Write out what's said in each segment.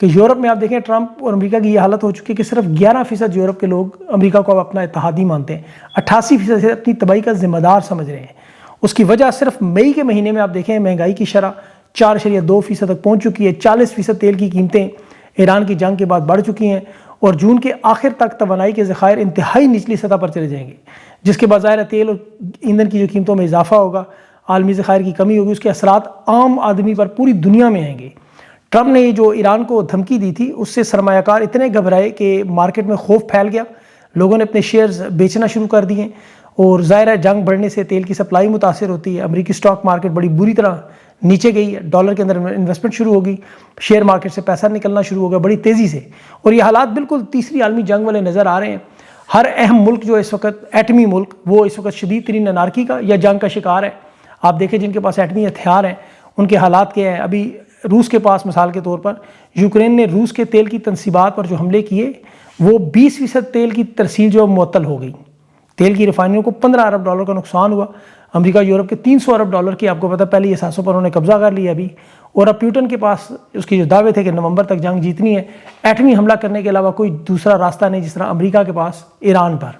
کہ یورپ میں آپ دیکھیں ٹرمپ اور امریکہ کی یہ حالت ہو چکی ہے کہ صرف 11% یورپ کے لوگ امریکہ کو اپنا اتحادی مانتے ہیں، 88% اپنی تباہی کا ذمہ دار سمجھ رہے ہیں۔ اس کی وجہ صرف مئی کے مہینے میں آپ دیکھیں مہنگائی کی شرح 4.2% تک پہنچ چکی ہے، 40% تیل کی قیمتیں ایران کی جنگ کے بعد بڑھ چکی ہیں، اور جون کے آخر تک توانائی کے ذخائر انتہائی نچلی سطح پر چلے جائیں گے، جس کے بظاہر تیل اور ایندھن کی جو قیمتوں میں اضافہ ہوگا، عالمی ذخائر کی کمی ہوگی، اس کے اثرات عام آدمی پر پوری دنیا میں آئیں گے۔ ٹرمپ نے جو ایران کو دھمکی دی تھی اس سے سرمایہ کار اتنے گھبرائے کہ مارکیٹ میں خوف پھیل گیا، لوگوں نے اپنے شیئرز بیچنا شروع کر دیے، اور ظاہر ہے جنگ بڑھنے سے تیل کی سپلائی متاثر ہوتی ہے، امریکی سٹاک مارکیٹ بڑی بری طرح نیچے گئی، ڈالر کے اندر انویسٹمنٹ شروع ہوگی، شیئر مارکیٹ سے پیسہ نکلنا شروع ہو گیا بڑی تیزی سے، اور یہ حالات بالکل تیسری عالمی جنگ والے نظر آ رہے ہیں۔ ہر اہم ملک جو اس وقت ایٹمی ملک، وہ اس وقت شدید ترین انارکی کا یا جنگ کا شکار ہے۔ آپ دیکھیں جن کے پاس ایٹمی ہتھیار ہیں ان کے حالات کیا ہیں۔ ابھی روس کے پاس مثال کے طور پر یوکرین نے روس کے تیل کی تنصیبات پر جو حملے کیے، وہ 20% تیل کی ترسیل جو معطل ہو گئی، تیل کی ریفائنریوں کو $15 ارب کا نقصان ہوا۔ امریکہ یورپ کے $300 ارب کی آپ کو پتہ پہلے اثاثوں پر انہوں نے قبضہ کر لیا ابھی، اور اب پیوٹن کے پاس اس کی جو دعوے تھے کہ نومبر تک جنگ جیتنی ہے، ایٹمی حملہ کرنے کے علاوہ کوئی دوسرا راستہ نہیں، جس طرح امریکہ کے پاس ایران پر۔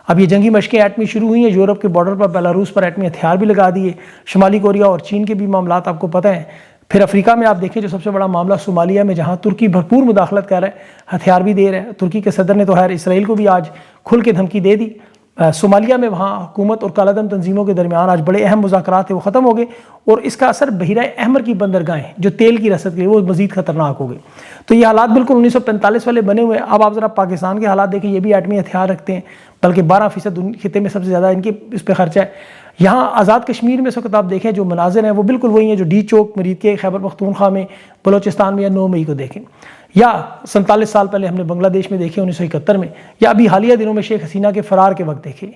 اب یہ جنگی مشقیں ایٹمی شروع ہوئی ہیں، یورپ کے بارڈر پر بیلاروس پر ایٹمی ہتھیار بھی لگا دیے، شمالی کوریا اور چین کے بھی معاملات آپ کو پتہ ہیں۔ پھر افریقہ میں آپ دیکھیں جو سب سے بڑا معاملہ صومالیہ میں، جہاں ترکی بھرپور مداخلت کر رہا ہے، ہتھیار بھی دے رہا ہے۔ ترکی کے صدر نے تو خیر اسرائیل کو بھی آج کھل کے دھمکی دے دی۔ صومالیہ میں وہاں حکومت اور کالعدم تنظیموں کے درمیان آج بڑے اہم مذاکرات تھے، وہ ختم ہو گئے، اور اس کا اثر بحیرہ احمر کی بندرگاہیں جو تیل کی رسد کے لیے وہ مزید خطرناک ہو گئے۔ تو یہ حالات بالکل 1945 والے بنے ہوئے ہیں۔ اب آپ ذرا پاکستان کے حالات دیکھیں، یہ بھی ایٹمی ہتھیار رکھتے ہیں، بلکہ 12% خطے میں سب سے زیادہ ان کے اس پہ خرچہ ہے۔ یہاں آزاد کشمیر میں اس وقت آپ دیکھیں جو مناظر ہیں وہ بالکل وہی ہیں جو ڈی چوک مرید کے خیبر پختونخوا میں، بلوچستان میں، یا 9 مئی کو دیکھیں، یا 47 سال پہلے ہم نے بنگلہ دیش میں دیکھے 1971 میں، یا ابھی حالیہ دنوں میں شیخ حسینہ کے فرار کے وقت دیکھے۔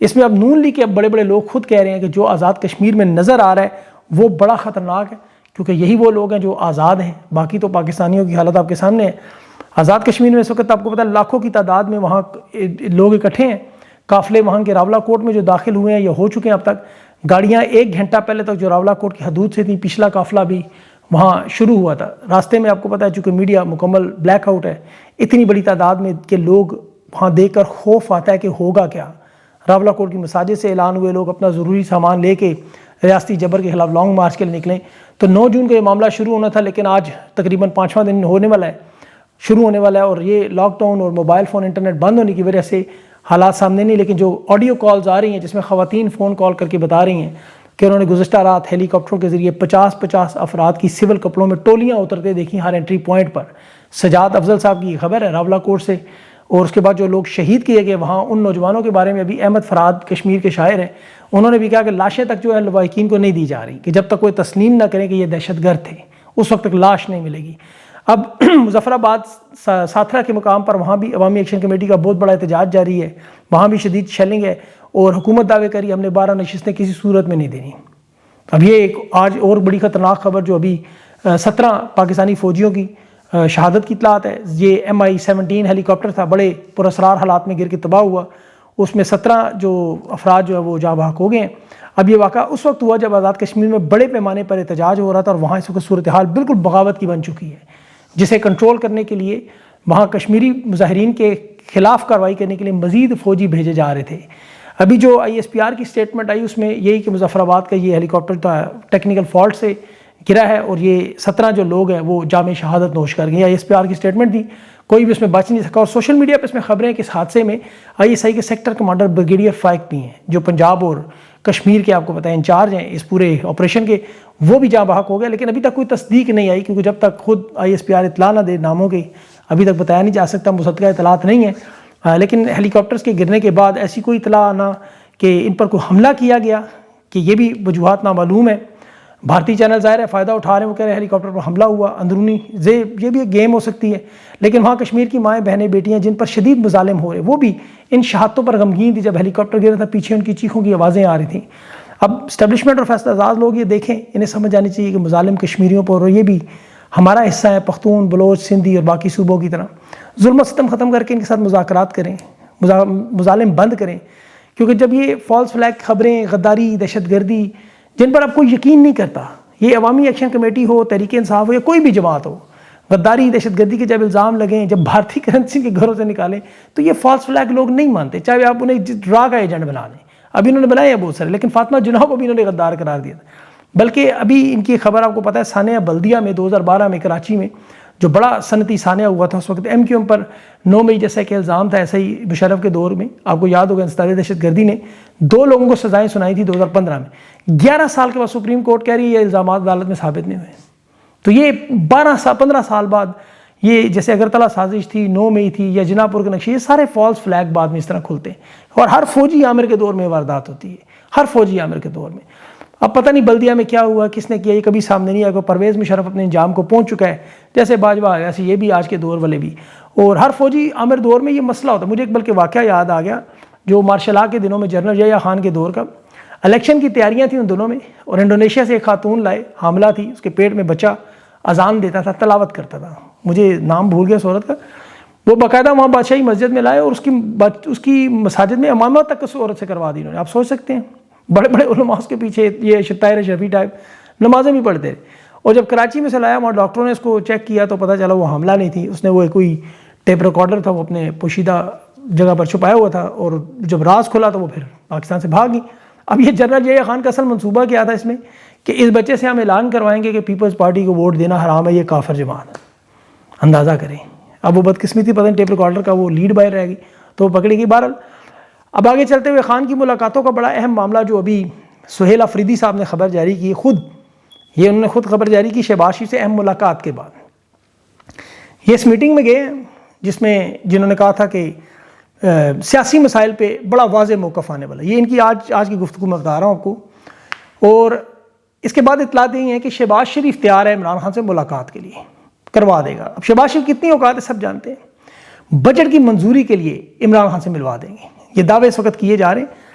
اس میں اب نون لیگ کے اب بڑے بڑے لوگ خود کہہ رہے ہیں کہ جو آزاد کشمیر میں نظر آ رہا ہے وہ بڑا خطرناک ہے، کیونکہ یہی وہ لوگ ہیں جو آزاد ہیں، باقی تو پاکستانیوں کی حالت آپ کے سامنے ہے۔ آزاد کشمیر میں اس وقت آپ کو پتہ ہے لاکھوں کی تعداد میں وہاں لوگ اکٹھے ہیں، قافلے وہاں کے راولہ کوٹ میں جو داخل ہوئے ہیں یا ہو چکے ہیں اب تک، گاڑیاں 1 گھنٹہ پہلے تک جو راولہ کوٹ کی حدود سے تھیں، پچھلا قافلہ بھی وہاں شروع ہوا تھا۔ راستے میں آپ کو پتہ ہے چونکہ میڈیا مکمل بلیک آؤٹ ہے، اتنی بڑی تعداد میں کہ لوگ وہاں دیکھ کر خوف آتا ہے کہ ہوگا کیا۔ راولہ کوٹ کی مساجد سے اعلان ہوئے لوگ اپنا ضروری سامان لے کے ریاستی جبر کے خلاف لانگ مارچ کے لیے نکلیں۔ تو 9 جون کو یہ معاملہ شروع ہونا تھا، لیکن آج تقریباً 5واں دن ہونے والا ہے، شروع ہونے والا ہے، اور یہ لاک ڈاؤن اور موبائل فون انٹرنیٹ بند ہونے کی وجہ سے حالات سامنے نہیں، لیکن جو آڈیو کالز آ رہی ہیں جس میں خواتین فون کال کر کے بتا رہی ہیں کہ انہوں نے گزشتہ رات ہیلی کاپٹروں کے ذریعے 50 افراد کی سول کپڑوں میں ٹولیاں اترتے دیکھیں ہر انٹری پوائنٹ پر۔ سجاد افضل صاحب کی خبر ہے راولہ کوٹ سے، اور اس کے بعد جو لوگ شہید کیے گئے وہاں، ان نوجوانوں کے بارے میں ابھی احمد فراد کشمیر کے شاعر ہیں، انہوں نے بھی کہا کہ لاشیں تک جو ہے لواحقین کو نہیں دی جا رہی، کہ جب تک کوئی تسلیم نہ کریں کہ یہ دہشت گرد تھے اس وقت تک لاش نہیں ملے گی۔ اب مظفر آباد ساتھرا کے مقام پر وہاں بھی عوامی ایکشن کمیٹی کا بہت بڑا احتجاج جاری ہے، وہاں بھی شدید شیلنگ ہے، اور حکومت دعوے کری ہم نے 12 نشستیں کسی صورت میں نہیں دینی۔ اب یہ ایک آج اور بڑی خطرناک خبر جو ابھی 17 پاکستانی فوجیوں کی شہادت کی اطلاعات ہے۔ یہ MI-17 ہیلی کاپٹر تھا، بڑے پراسرار حالات میں گر کے تباہ ہوا، اس میں 17 جو افراد جو ہے وہ جاں بحق ہو گئے ہیں۔ اب یہ واقعہ اس وقت ہوا جب آزاد کشمیر میں بڑے پیمانے پر احتجاج ہو رہا تھا، اور وہاں اس وقت صورتحال بالکل بغاوت کی بن چکی ہے، جسے کنٹرول کرنے کے لیے وہاں کشمیری مظاہرین کے خلاف کارروائی کرنے کے لیے مزید فوجی بھیجے جا رہے تھے۔ ابھی جو ISPR کی سٹیٹمنٹ آئی اس میں یہی کہ مظفر آباد کا یہ ہیلی کاپٹر ٹیکنیکل فالٹ سے گرا ہے، اور یہ 17 جو لوگ ہیں وہ جامع شہادت نوش کر گئے۔ ISPR کی سٹیٹمنٹ دی، کوئی بھی اس میں بچ نہیں سکا، اور سوشل میڈیا پہ اس میں خبریں کہ اس حادثے میں ISI کے سیکٹر کمانڈر بریگیڈیئر فائق بھی ہیں، جو پنجاب اور کشمیر کے آپ کو پتہ ہے انچارج ہیں اس پورے آپریشن کے، وہ بھی جاں بحق ہو گئے، لیکن ابھی تک کوئی تصدیق نہیں آئی، کیونکہ جب تک خود ISPR اطلاع نہ دے ناموں کی ابھی تک بتایا نہیں جا سکتا، مصدقہ اطلاعات نہیں ہیں۔ لیکن ہیلی کاپٹرز کے گرنے کے بعد ایسی کوئی اطلاع نہ کہ ان پر کوئی حملہ کیا گیا، کہ یہ بھی وجوہات نامعلوم ہے۔ بھارتی چینل ظاہر ہے فائدہ اٹھا رہے ہیں، وہ کہہ رہے ہیں ہیلی کاپٹر پر حملہ ہوا اندرونی، یہ بھی ایک گیم ہو سکتی ہے، لیکن وہاں کشمیر کی مائیں بہنیں بیٹیاں جن پر شدید مظالم ہو رہے، وہ بھی ان شہادتوں پر غمگین تھی۔ جب ہیلی کاپٹر گر رہا تھا پیچھے ان کی چیخوں کی آوازیں آ رہی تھیں۔ اب اسٹیبلشمنٹ اور فیصلہ ساز لوگ یہ دیکھیں، انہیں سمجھ آنی چاہیے کہ مظالم کشمیریوں پر، اور یہ بھی ہمارا حصہ ہے، پختون، بلوچ، سندھی اور باقی صوبوں کی طرح۔ ظلم و ستم ختم کر کے ان کے ساتھ مذاکرات کریں، مظالم بند کریں، کیونکہ جب یہ فالس فلیگ خبریں، غداری، دہشت گردی جن پر اب کوئی یقین نہیں کرتا، یہ عوامی ایکشن کمیٹی ہو، تحریک انصاف ہو، یا کوئی بھی جماعت ہو، غداری دہشت گردی کے جب الزام لگیں, جب بھارتی کرنسی کے گھروں سے نکالیں, تو یہ فالس فلیگ لوگ نہیں مانتے, چاہے آپ انہیں ڈرا کا ایجنٹ بنا لیں. ابھی انہوں نے بنائے ہیں بہت سارے, لیکن فاطمہ جناح کو بھی انہوں نے غدار قرار دیا تھا. بلکہ ابھی ان کی خبر آپ کو پتہ ہے, ثانیہ بلدیہ میں 2012 میں کراچی میں جو بڑا صنعتی ثانیہ ہوا تھا, اس وقت ایم کیو ایم پر 9 مئی جیسا کہ الزام تھا, ایسا ہی مشرف کے دور میں آپ کو یاد ہوگا انسداد دہشت گردی نے 2 لوگوں کو سزائیں سنائی تھی 2015 میں. 11 سال کے بعد سپریم کورٹ کہہ رہی ہے یہ الزامات عدالت میں ثابت نہیں ہوئے. تو یہ 15 سال بعد یہ جیسے اگرتلہ سازش تھی, 9 مئی تھی, یا جناح پور کے نقشے, یہ سارے فالس فلیگ بعد میں اس طرح کھلتے ہیں. اور ہر فوجی عامر کے دور میں واردات ہوتی ہے, ہر فوجی عامر کے دور میں. اب پتہ نہیں بلدیہ میں کیا ہوا, کس نے کیا, یہ کبھی سامنے نہیں آیا. کہ پرویز مشرف اپنے انجام کو پہنچ چکا ہے, جیسے باجوہ آ گیا, ایسے یہ بھی آج کے دور والے بھی. اور ہر فوجی عامر دور میں یہ مسئلہ ہوتا ہے. مجھے ایک بلکہ واقعہ یاد آ گیا جو مارشل لا کے دنوں میں جنرل یحییٰ خان کے دور کا. الیکشن کی تیاریاں تھیں ان دنوں میں, اور انڈونیشیا سے ایک خاتون لائے, حاملہ تھی, اس کے پیٹ میں بچہ اذان دیتا تھا, تلاوت کرتا تھا, مجھے نام بھول گیا عورت کا. وہ باقاعدہ وہاں بادشاہی مسجد میں لائے, اور اس کی مساجد میں امامت تک اس عورت سے کروا دی انہوں نے. آپ سوچ سکتے ہیں, بڑے بڑے علماء اس کے پیچھے, یہ شطائر شفیع ٹائپ نمازیں بھی پڑھتے. اور جب کراچی میں سے لایا, وہاں ڈاکٹروں نے اس کو چیک کیا تو پتہ چلا وہ حاملہ نہیں تھی. اس نے وہ کوئی ٹیپ ریکارڈر تھا, وہ اپنے پوشیدہ جگہ پر چھپایا ہوا تھا, اور جب راز کھلا تو وہ پھر پاکستان سے بھاگ گئی. اب یہ جنرل یحییٰ خان کا اصل منصوبہ کیا تھا اس میں, کہ اس بچے سے ہم اعلان کروائیں گے کہ پیپلز پارٹی کو ووٹ دینا حرام ہے, یہ کافر جماعت ہے. اندازہ کریں. اب وہ بدقسمتی پتہ نہیں ٹیپ ریکارڈر کا وہ لیڈ بائر رہ گئی تو وہ پکڑی گئی. بہرحال اب آگے چلتے ہوئے خان کی ملاقاتوں کا بڑا اہم معاملہ جو ابھی سہیل افریدی صاحب نے خبر جاری کی, انہوں نے خود خبر جاری کی شہباز شریف سے اہم ملاقات کے بعد. یہ اس میٹنگ میں گئے جس میں جنہوں نے کہا تھا کہ سیاسی مسائل پہ بڑا واضح موقف آنے والا. یہ ان کی آج کی گفتگو میں بتا رہا ہوں آپ کو. اور اس کے بعد اطلاع دی ہیں کہ شہباز شریف تیار ہے عمران خان سے ملاقات کے لیے, کروا دے گا. اب شہباز شریف کتنی اوقات ہے سب جانتے ہیں. بجٹ کی منظوری کے لیے عمران خان سے ملوا دیں گے, یہ دعوے اس وقت کیے جا رہے ہیں.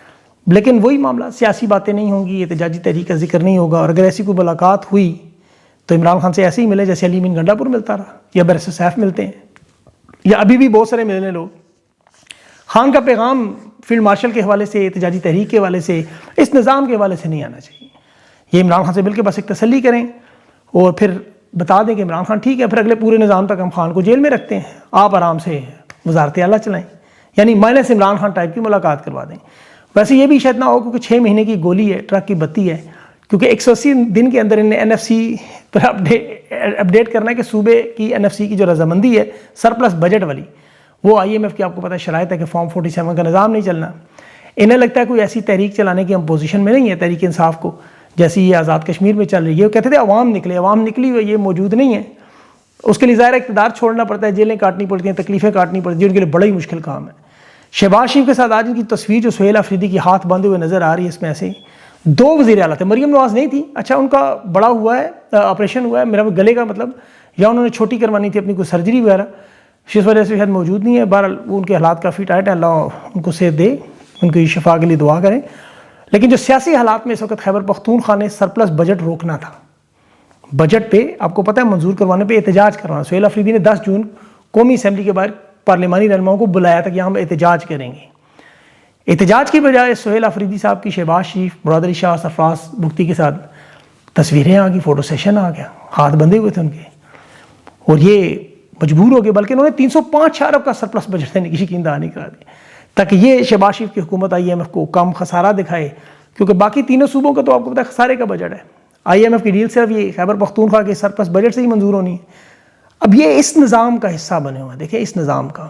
لیکن وہی معاملہ, سیاسی باتیں نہیں ہوں گی, احتجاجی تحریک کا ذکر نہیں ہوگا. اور اگر ایسی کوئی ملاقات ہوئی تو عمران خان سے ایسے ہی ملے جیسے علی امین گنڈا پور ملتا رہا, یا برسر سیف ملتے ہیں, یا ابھی بھی بہت سارے ملنے لوگ. خان کا پیغام فیلڈ مارشل کے حوالے سے, احتجاجی تحریک کے حوالے سے, اس نظام کے حوالے سے نہیں آنا چاہیے. یہ عمران خان سے مل کے بس ایک تسلی کریں اور پھر بتا دیں کہ عمران خان ٹھیک ہے, پھر اگلے پورے نظام تک ہم خان کو جیل میں رکھتے ہیں, آپ آرام سے وزارت اعلیٰ چلائیں. یعنی مائنس عمران خان ٹائپ کی ملاقات کروا دیں. ویسے یہ بھی شاید نہ ہو کیونکہ 6 مہینے کی گولی ہے, ٹرک کی بتی ہے, کیونکہ 180 دن کے اندر انہیں این ایف سی پر اپڈیٹ کرنا ہے کہ صوبے کی این ایف سی کی جو رضامندی ہے سرپلس بجٹ والی, وہ آئی ایم ایف کی آپ کو پتہ ہے شرائط ہے کہ فارم 47 کا نظام نہیں چلنا. انہیں لگتا ہے کوئی ایسی تحریک چلانے کی ہم پوزیشن میں نہیں ہے, تحریک انصاف کو, جیسی یہ آزاد کشمیر میں چل رہی ہے. وہ کہتے تھے عوام نکلی ہوئی, یہ موجود نہیں ہے. اس کے لیے ظاہر اقتدار چھوڑنا پڑتا ہے, جیلیں کاٹنی پڑتی ہیں, تکلیفیں کاٹنی پڑتی ہیں, ان کے لیے بڑا ہی مشکل کام ہے. شہباز شریف کے ساتھ آج ان کی تصویر جو سہیل افریدی کی ہاتھ باندھے ہوئے نظر آ رہی ہے, اس میں ایسے 2 وزیر اعلیٰ تھے. مریم نواز نہیں تھی, اچھا ان کا بڑا ہوا ہے, آپریشن ہوا ہے میرا گلے کا, مطلب یا انہوں نے چھوٹی کروانی تھی اپنی کوئی سرجری وغیرہ, اس وجہ سے شاید موجود نہیں ہے. بہرحال وہ ان کے حالات کافی ٹائٹ ہیں, اللہ ان کو صحت دے, ان کی شفا کے لیے دعا کریں. لیکن جو سیاسی حالات میں اس وقت خیبر پختونخوا نے سرپلس بجٹ روکنا تھا, بجٹ پہ آپ کو پتہ ہے منظور کروانے پہ احتجاج کروانا. سہیل افریدی نے 10 جون قومی اسمبلی کے باہر پارلیمانی رہنماؤں کو بلایا تھا کہ ہم احتجاج کریں گے. احتجاج کی بجائے سہیل افریدی صاحب کی شہباز شریف, مراد علی شاہ, سرفراز بگٹی کے ساتھ تصویریں آ گئی, فوٹو سیشن آ گیا, ہاتھ بندھے ہوئے تھے ان کے, اور یہ مجبور ہو گئے. بلکہ انہوں نے 305 ارب کا سرپلس بجٹ دینے کی یقین دہانی کرا دی تاکہ یہ شہباز شریف کی حکومت آئی ایم ایف کو کم خسارہ دکھائے, کیونکہ باقی تینوں صوبوں کا تو آپ کو پتہ ہے خسارے کا بجٹ ہے. آئی ایم ایف کی ڈیل صرف یہ خیبر پختونخوا کے سرپلس بجٹ سے ہی منظور ہونی ہے. اب یہ اس نظام کا حصہ بنے ہوئے ہیں, دیکھیں اس نظام کا.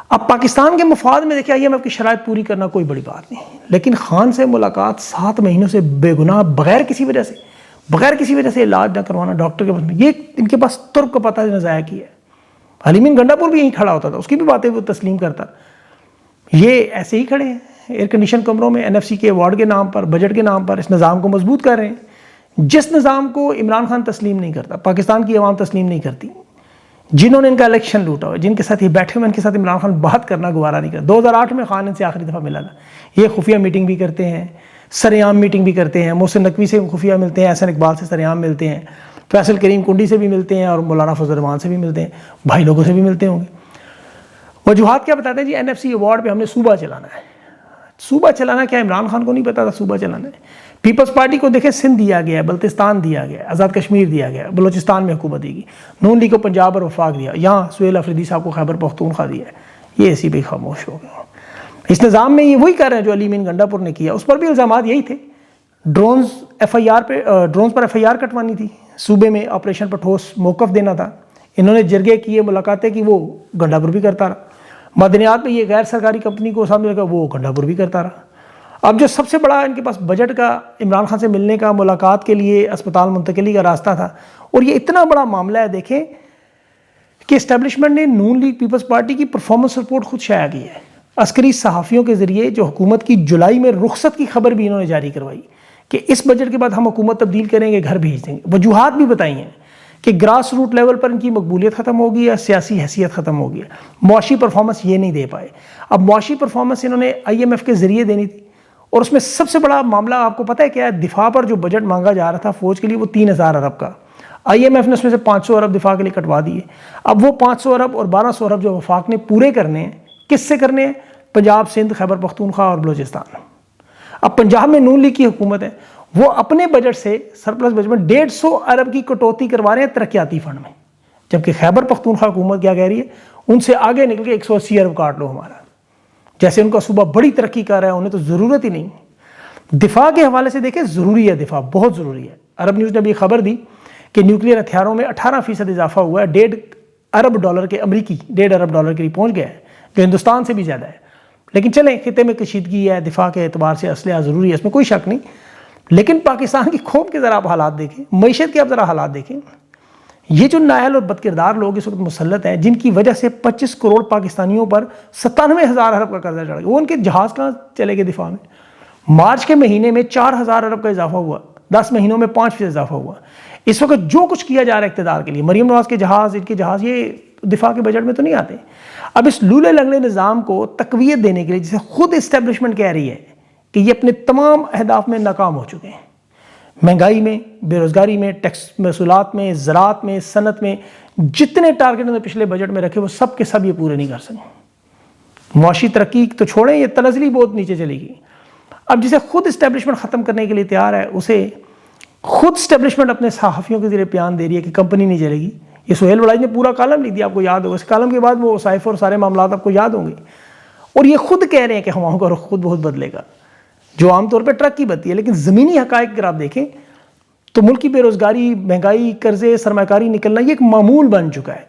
اب پاکستان کے مفاد میں دیکھیں آئی ایم ایف کی شرائط پوری کرنا کوئی بڑی بات نہیں, لیکن خان سے ملاقات 7 مہینوں سے بے گناہ بغیر کسی وجہ سے علاج نہ کروانا ڈاکٹر کے پاس میں, یہ ان کے پاس ترک کا پتہ نہ ضائع کیا ہے. علی امین گنڈا پور بھی یہیں کھڑا ہوتا تھا, اس کی بھی باتیں وہ تسلیم کرتا. یہ ایسے ہی کھڑے ہیں ایئر کنڈیشن کمروں میں این ایف سی کے ایوارڈ کے نام پر, بجٹ کے نام پر اس نظام کو مضبوط کر رہے ہیں, جس نظام کو عمران خان تسلیم نہیں کرتا, پاکستان کی عوام تسلیم نہیں کرتی, جنہوں نے ان کا الیکشن لوٹا ہوا, جن کے ساتھ یہ بیٹھے ہوئے, ان کے ساتھ عمران خان بات کرنا گوارا نہیں کرتا. 2008 میں خان ان سے آخری دفعہ ملا تھا. یہ خفیہ میٹنگ بھی کرتے ہیں, سرعام میٹنگ بھی کرتے ہیں, محسن نقوی سے خفیہ ملتے ہیں, احسن اقبال سے سرعام ملتے ہیں, فیصل کریم کنڈی سے بھی ملتے ہیں, اور مولانا فضل الرحمان سے بھی ملتے ہیں, بھائی لوگوں سے بھی ملتے ہوں گے. وجوہات کیا بتاتے ہیں جی؟ این ایف سی ایوارڈ پہ ہم نے صوبہ چلانا ہے. صوبہ چلانا کیا عمران خان کو نہیں پتا تھا صوبہ چلانا ہے؟ پیپلز پارٹی کو دیکھیں سندھ دیا گیا ہے، بلتستان دیا گیا ہے، آزاد کشمیر دیا گیا ہے، بلوچستان میں حکومت دی گئی، نون لیگ کو پنجاب اور وفاق دیا، یہاں سہیل آفریدی صاحب کو خیبر پختونخوا دیا ہے، یہ ایسی بھی خاموش ہو گئے۔ اس نظام میں یہ وہی کر رہے ہیں جو علی امین گنڈا پور نے کیا، اس پر بھی الزامات یہی تھے، ڈرونز پر ایف آئی آر کٹوانی تھی، صوبے میں آپریشن پر ٹھوس موقف دینا تھا، انہوں نے جرگے کیے، ملاقاتیں کی، وہ گنڈا پور بھی کرتا رہا، معدنیات میں یہ غیر سرکاری کمپنی کو سامنے رکھا، وہ گنڈا پور بھی کرتا رہا۔ اب جو سب سے بڑا ان کے پاس بجٹ کا عمران خان سے ملنے کا، ملاقات کے لیے اسپتال منتقلی کا راستہ تھا، اور یہ اتنا بڑا معاملہ ہے، دیکھیں کہ اسٹیبلشمنٹ نے نون لیگ پیپلز پارٹی کی پرفارمنس رپورٹ خود شائع کی ہے، عسکری صحافیوں کے ذریعے جو حکومت کی جولائی میں رخصت کی خبر بھی انہوں نے جاری کروائی کہ اس بجٹ کے بعد ہم حکومت تبدیل کریں گے، گھر بھیج دیں گے، وجوہات بھی بتائی ہیں کہ گراس روٹ لیول پر ان کی مقبولیت ختم ہو گئی ہے، سیاسی حیثیت ختم ہو گئی ہے، معاشی پرفارمنس یہ نہیں دے پائے۔ اب معاشی پرفارمنس انہوں نے آئی ایم ایف کے ذریعے دینی تھی، اور اس میں سب سے بڑا معاملہ آپ کو پتہ ہے کیا ہے؟ دفاع پر جو بجٹ مانگا جا رہا تھا فوج کے لیے، وہ 3000 ارب کا، آئی ایم ایف نے اس میں سے 500 ارب دفاع کے لیے کٹوا دیے۔ اب وہ 500 ارب اور 1200 ارب جو وفاق نے پورے کرنے ہیں، کس سے کرنے ہیں؟ پنجاب، سندھ، خیبر پختونخوا اور بلوچستان۔ اب پنجاب میں نون لیگ کی حکومت ہے، وہ اپنے بجٹ سے سرپلس بجٹ میں 150 ارب کی کٹوتی کروا رہے ہیں ترقیاتی فنڈ میں، جبکہ خیبر پختونخوا حکومت کیا کہہ رہی ہے؟ ان سے آگے نکل کے 180 ارب کاٹ لو ہمارا، جیسے ان کا صوبہ بڑی ترقی کر رہا ہے، انہیں تو ضرورت ہی نہیں۔ دفاع کے حوالے سے دیکھیں، ضروری ہے، دفاع بہت ضروری ہے۔ عرب نیوز نے بھی خبر دی کہ نیوکلیئر ہتھیاروں میں 18% اضافہ ہوا ہے، $1.5 ارب کے امریکی $1.5 ارب کے لیے پہنچ گیا ہے، جو ہندوستان سے بھی زیادہ ہے۔ لیکن چلیں، خطے میں کشیدگی ہے، دفاع کے اعتبار سے اسلحہ ضروری ہے، اس میں کوئی شک نہیں، لیکن پاکستان کی قوم کے ذرا آپ حالات دیکھیں، معیشت کے آپ ذرا حالات دیکھیں۔ یہ جو نااہل اور بدکردار لوگ اس وقت مسلط ہیں، جن کی وجہ سے 25 کروڑ پاکستانیوں پر 97,000 ارب کا قرضہ چڑھ گیا، وہ ان کے جہاز کہاں چلے گئے دفاع میں؟ مارچ کے مہینے میں 4,000 ارب کا اضافہ ہوا، 10 مہینوں میں 5% اضافہ ہوا۔ اس وقت جو کچھ کیا جا رہا ہے اقتدار کے لیے، مریم نواز کے جہاز، ان کے جہاز، یہ دفاع کے بجٹ میں تو نہیں آتے۔ اب اس لولے لنگڑے نظام کو تقویت دینے کے لیے، جسے خود اسٹیبلشمنٹ کہہ رہی ہے کہ یہ اپنے تمام اہداف میں ناکام ہو چکے ہیں، مہنگائی میں، بے روزگاری میں، ٹیکس محصولات میں، زراعت میں، صنعت میں، جتنے ٹارگٹ انہوں نے پچھلے بجٹ میں رکھے وہ سب کے سب یہ پورے نہیں کر سکے۔ معاشی ترقی تو چھوڑیں، یہ تنزلی بہت نیچے چلی گئی۔ اب جسے خود اسٹیبلشمنٹ ختم کرنے کے لیے تیار ہے، اسے خود اسٹیبلشمنٹ اپنے صحافیوں کے ذریعے بیان دے رہی ہے کہ کمپنی نہیں چلے گی۔ یہ سہیل وڑائی نے پورا کالم لکھ دیا، آپ کو یاد ہوگا، اس کالم کے بعد وہ سائفر اور سارے معاملات آپ کو یاد ہوں گے، اور یہ خود کہہ رہے ہیں کہ ہواؤں کا رخ خود بہت بدلے گا، جو عام طور پہ ٹرک کی بدتی ہے، لیکن زمینی حقائق اگر آپ دیکھیں تو ملک کی بے روزگاری، مہنگائی، قرضے، سرمایہ کاری نکلنا یہ ایک معمول بن چکا ہے۔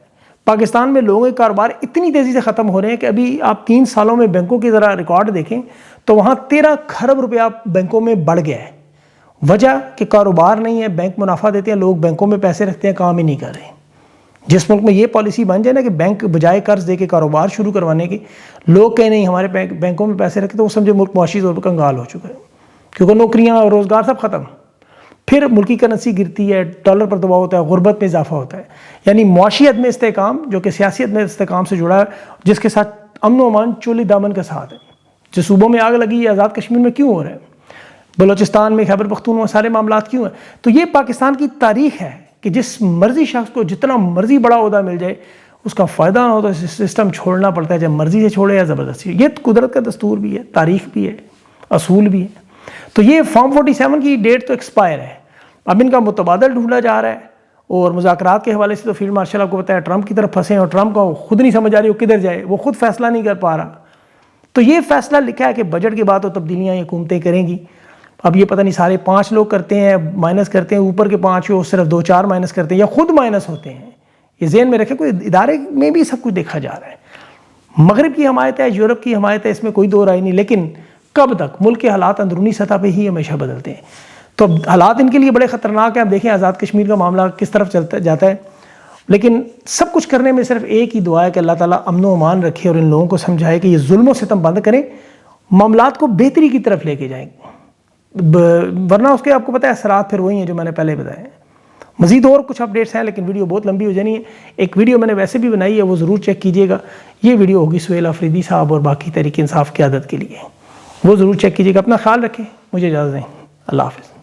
پاکستان میں لوگوں کے کاروبار اتنی تیزی سے ختم ہو رہے ہیں کہ ابھی آپ 3 سالوں میں بینکوں کی ذرا ریکارڈ دیکھیں تو وہاں 13 کھرب روپیہ بینکوں میں بڑھ گیا ہے۔ وجہ کہ کاروبار نہیں ہے، بینک منافع دیتے ہیں، لوگ بینکوں میں پیسے رکھتے ہیں، کام ہی نہیں کر رہے۔ جس ملک میں یہ پالیسی بن جائے نا کہ بینک بجائے قرض دے کے کاروبار شروع کروانے کے، لوگ کہیں نہیں ہمارے بینکوں میں پیسے رکھتے، تو وہ سمجھے ملک معاشی طور پر کنگال ہو چکا ہے، کیونکہ نوکریاں اور روزگار سب ختم۔ پھر ملکی کرنسی گرتی ہے، ڈالر پر دباؤ ہوتا ہے، غربت میں اضافہ ہوتا ہے، یعنی معاشی عدم استحکام جو کہ سیاسی عدم استحکام سے جڑا ہے، جس کے ساتھ امن و امان چولی دامن کے ساتھ ہے۔ جو صوبوں میں آگ لگی ہے، آزاد کشمیر میں کیوں ہو رہا ہے، بلوچستان میں، خیبر پختونخوا، سارے معاملات کیوں ہیں؟ تو یہ پاکستان کی تاریخ ہے کہ جس مرضی شخص کو جتنا مرضی بڑا عہدہ مل جائے، اس کا فائدہ نہ ہو تو سسٹم چھوڑنا پڑتا ہے، جب مرضی سے چھوڑے یا زبردستی۔ یہ قدرت کا دستور بھی ہے، تاریخ بھی ہے، اصول بھی ہے۔ تو یہ فارم 47 کی ڈیٹ تو ایکسپائر ہے، اب ان کا متبادل ڈھونڈا جا رہا ہے، اور مذاکرات کے حوالے سے تو فیلڈ مارشل آپ کو بتایا ٹرمپ کی طرف پھنسے ہیں، اور ٹرمپ کو خود نہیں سمجھ آ رہی وہ کدھر جائے، وہ خود فیصلہ نہیں کر پا رہا۔ تو یہ فیصلہ لکھا ہے کہ بجٹ کے بعد تو تبدیلیاں یہ حکومتیں کریں گی۔ اب یہ پتہ نہیں سارے 5 لوگ کرتے ہیں، مائنس کرتے ہیں، اوپر کے 5 وہ صرف 2-4 مائنس کرتے ہیں، یا خود مائنس ہوتے ہیں۔ یہ ذہن میں رکھیں، کوئی ادارے میں بھی سب کچھ دیکھا جا رہا ہے۔ مغرب کی حمایت ہے، یورپ کی حمایت ہے، اس میں کوئی دو رائے نہیں، لیکن کب تک؟ ملک کے حالات اندرونی سطح پہ ہی ہمیشہ بدلتے ہیں، تو حالات ان کے لیے بڑے خطرناک ہیں۔ اب دیکھیں آزاد کشمیر کا معاملہ کس طرف چلتا جاتا ہے، لیکن سب کچھ کرنے میں صرف ایک ہی دعا ہے کہ اللہ تعالیٰ امن و امان رکھے اور ان لوگوں کو سمجھائے کہ یہ ظلم و ستم بند کریں، معاملات کو بہتری کی طرف لے کے جائیں، ورنہ اس کے آپ کو پتہ ہے اثرات پھر وہی ہیں جو میں نے پہلے بتایا۔ مزید اور کچھ اپڈیٹس ہیں، لیکن ویڈیو بہت لمبی ہو جانی ہے۔ ایک ویڈیو میں نے ویسے بھی بنائی ہے، وہ ضرور چیک کیجیے گا۔ یہ ویڈیو ہوگی سہیل آفریدی صاحب اور باقی تحریک انصاف قیادت کے لیے، وہ ضرور چیک کیجیے گا۔ اپنا خیال رکھیں، مجھے اجازت دیں، اللہ حافظ۔